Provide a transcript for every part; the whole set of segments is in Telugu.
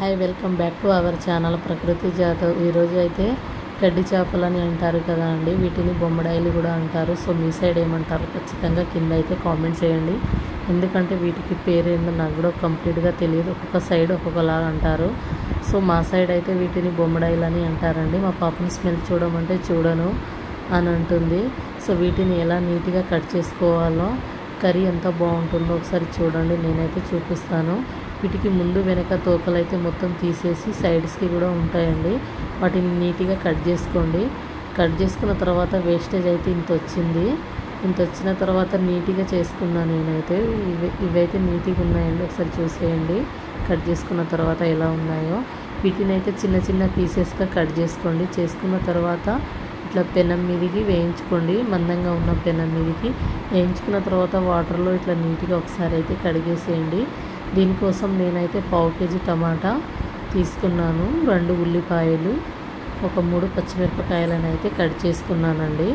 Hi welcome back to our channel ప్రకృతి జాతవ్. ఈరోజు అయితే గడ్డి చేపలని అంటారు కదా అండి, వీటిని బొమ్మడాయిలు కూడా అంటారు. సో మీ సైడ్ ఏమంటారు ఖచ్చితంగా కింద అయితే కామెంట్ చేయండి. ఎందుకంటే వీటికి పేరేందో నాకు కూడా కంప్లీట్గా తెలియదు, ఒక్కొక్క సైడ్ ఒక్కొక్కలాగా అంటారు. సో మా సైడ్ అయితే వీటిని బొమ్మడాయిలు అని అంటారండి. మా పాపని స్మెల్ చూడమంటే చూడను అని అంటుంది. సో వీటిని ఎలా నీట్గా కట్ చేసుకోవాలో, కర్రీ ఎంత బాగుంటుందో ఒకసారి చూడండి, నేనైతే చూపిస్తాను. వీటికి ముందు వెనక తోకలు అయితే మొత్తం తీసేసి సైడ్స్కి కూడా ఉంటాయండి. వాటిని నీట్గా కట్ చేసుకోండి. కట్ చేసుకున్న తర్వాత వేస్టేజ్ అయితే ఇంత వచ్చింది. ఇంత వచ్చిన తర్వాత నీట్గా చేసుకున్నాను నేనైతే. ఇవైతే నీట్గా ఉన్నాయండి, ఒకసారి చూసేయండి కట్ చేసుకున్న తర్వాత ఎలా ఉన్నాయో. వీటిని అయితే చిన్న చిన్న పీసెస్గా కట్ చేసుకోండి. చేసుకున్న తర్వాత ఇట్లా పెనం మీదికి వేయించుకోండి, మందంగా ఉన్న పెనం మీదికి వేయించుకున్న తర్వాత వాటర్లో ఇట్లా నీట్గా ఒకసారి అయితే కడిగేసేయండి. దీనికోసం నేనైతే 1/2 kg టమాటా తీసుకున్నాను, 2 ఉల్లిపాయలు, ఒక 3 పచ్చిమిరపకాయలను అయితే కట్ చేసుకున్నానండి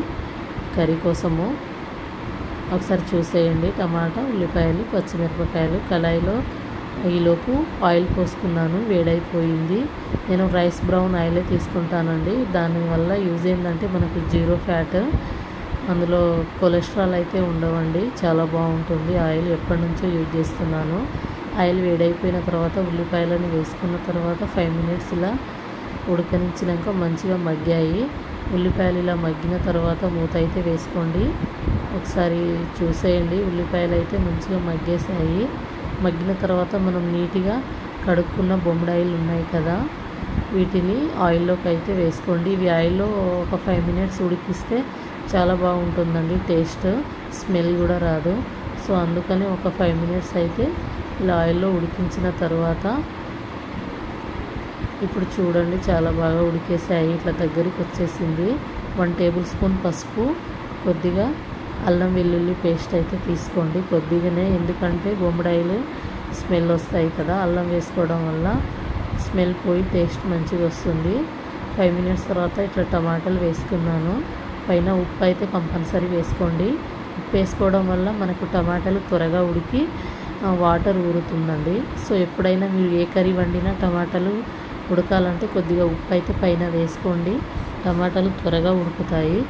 కర్రీ కోసము. ఒకసారి చూసేయండి. టమాటా, ఉల్లిపాయలు, పచ్చిమిరపకాయలు కళాయిలో ఈలోపు ఆయిల్ పోసుకున్నాను, వేడైపోయింది. నేను రైస్ బ్రౌన్ ఆయిలే తీసుకుంటానండి. దానివల్ల యూజ్ ఏంటంటే మనకు 0 ఫ్యాట్, అందులో కొలెస్ట్రాల్ అయితే ఉండవండి. చాలా బాగుంటుంది ఆయిల్, ఎప్పటి నుంచో యూజ్ చేస్తున్నాను. ఆయిల్ వేడైపోయిన తర్వాత ఉల్లిపాయలను వేసుకున్న తర్వాత 5 minutes ఇలా ఉడకనిచ్చినాక మంచిగా మగ్గాయి. ఉల్లిపాయలు ఇలా మగ్గిన తర్వాత మూత అయితే వేసుకోండి. ఒకసారి చూసేయండి. ఉల్లిపాయలు అయితే మంచిగా మగ్గేసాయి. మగ్గిన తర్వాత మనం నీట్గా కడుక్కున్న బొమ్మడాయిలు ఉన్నాయి కదా, వీటిని ఆయిల్లోకి అయితే వేసుకోండి. ఇవి ఆయిల్లో ఒక 5 minutes ఉడికిస్తే చాలా బాగుంటుందండి, టేస్ట్ స్మెల్ కూడా రాదు. సో అందుకని ఒక 5 minutes అయితే ఇలా ఆయిల్లో ఉడికించిన తర్వాత ఇప్పుడు చూడండి చాలా బాగా ఉడికేసాయి. ఇట్లా దగ్గరికి వచ్చేసింది. 1 tablespoon పసుపు, కొద్దిగా అల్లం వెల్లుల్లి పేస్ట్ అయితే తీసుకోండి, కొద్దిగానే, ఎందుకంటే బొమ్మడాయిలు స్మెల్ వస్తాయి కదా, అల్లం వేసుకోవడం వల్ల స్మెల్ పోయి టేస్ట్ మంచిగా వస్తుంది. 5 minutes తర్వాత ఇట్లా టమాటాలు వేసుకున్నాను. పైన ఉప్పు అయితే కంపల్సరీ వేసుకోండి. ఉప్పు వేసుకోవడం వల్ల మనకు టమాటాలు త్వరగా ఉడికి వాటర్ ఊరుతుందండి. సో ఎప్పుడైనా మీరు ఏ కర్రీ వండినా టమాటాలు ఉడకాలంటే కొద్దిగా ఉప్పు అయితే పైన వేసుకోండి, టమాటాలు త్వరగా ఉడుకుతాయి.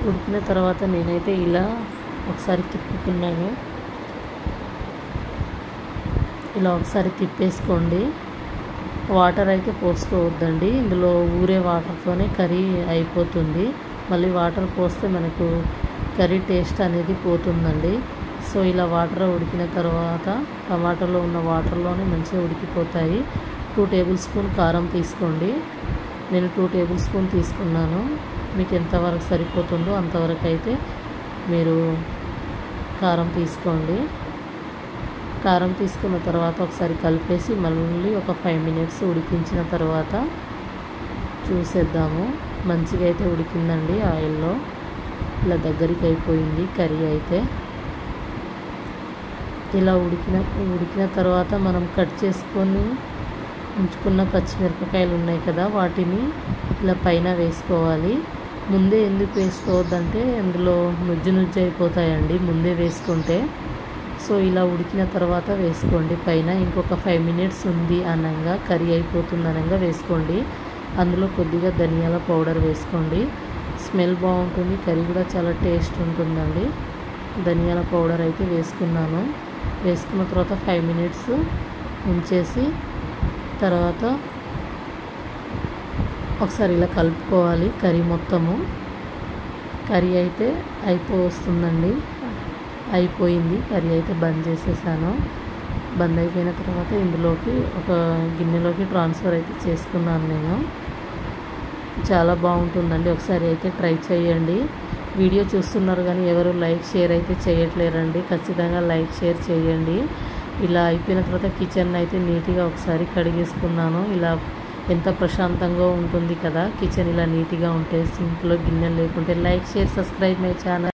ఉడికిన తర్వాత నేనైతే ఇలా ఒకసారి తిప్పుకున్నాను. ఇలా ఒకసారి తిప్పేసుకోండి. వాటర్ అయితే పోసుకోవద్దండి, ఇందులో ఊరే వాటర్తోనే కర్రీ అయిపోతుంది. మళ్ళీ వాటర్ పోస్తే మనకు కర్రీ టేస్ట్ అనేది పోతుందండి. సో ఇలా వాటర్ ఉడికిన తర్వాత టమాటాలో ఉన్న వాటర్లోనే మంచిగా ఉడికిపోతాయి. 2 tablespoon కారం తీసుకోండి. నేను 2 tablespoon తీసుకున్నాను. మీకు ఎంతవరకు సరిపోతుందో అంతవరకు అయితే మీరు కారం తీసుకోండి. కారం తీసుకున్న తర్వాత ఒకసారి కలిపేసి మళ్ళీ ఒక 5 minutes ఉడికించిన తర్వాత చూసేద్దాము. మంచిగా అయితే ఉడికిందండి ఆయిల్లో, ఇలా దగ్గరికి అయిపోయింది కర్రీ అయితే. ఇలా ఉడికిన తర్వాత మనం కట్ చేసుకొని ఉంచుకున్న పచ్చిమిరపకాయలు ఉన్నాయి కదా, వాటిని ఇలా పైన వేసుకోవాలి. ముందే ఎందుకు వేసుకోవద్దంటే అందులో నుజ్జు అయిపోతాయండి ముందే వేసుకుంటే. సో ఇలా ఉడికిన తర్వాత వేసుకోండి పైన. ఇంకొక 5 minutes ఉంది అనగా, కర్రీ అయిపోతుంది అనగా వేసుకోండి. అందులో కొద్దిగా ధనియాల పౌడర్ వేసుకోండి, స్మెల్ బాగుంటుంది, కర్రీ కూడా చాలా టేస్ట్ ఉంటుందండి. ధనియాల పౌడర్ అయితే వేసుకున్నాను. వేసుకున్న తర్వాత 5 minutes ఉంచేసి తర్వాత ఒకసారి ఇలా కలుపుకోవాలి కర్రీ మొత్తము. కర్రీ అయితే వస్తుందండి, అయిపోయింది కర్రీ అయితే. బంద్ చేసేసాను. బంద్ అయిపోయిన తర్వాత ఇందులోకి ఒక గిన్నెలోకి ట్రాన్స్ఫర్ అయితే చేసుకున్నాను నేను. చాలా బాగుంటుందండి, ఒకసారి అయితే ట్రై చేయండి. వీడియో చూస్తున్నారు కానీ ఎవరు లైక్ షేర్ అయితే చేయట్లేరండి, ఖచ్చితంగా లైక్ షేర్ చేయండి. ఇలా అయిపోయిన తర్వాత కిచెన్ అయితే నీట్గా ఒకసారి కడిగేసుకున్నాను. ఇలా ఎంత ప్రశాంతంగా ఉంటుంది కదా కిచెన్ ఇలా నీట్గా ఉంటే, సింక్లో గిన్నెలు లేకుంటే. Like share subscribe my channel.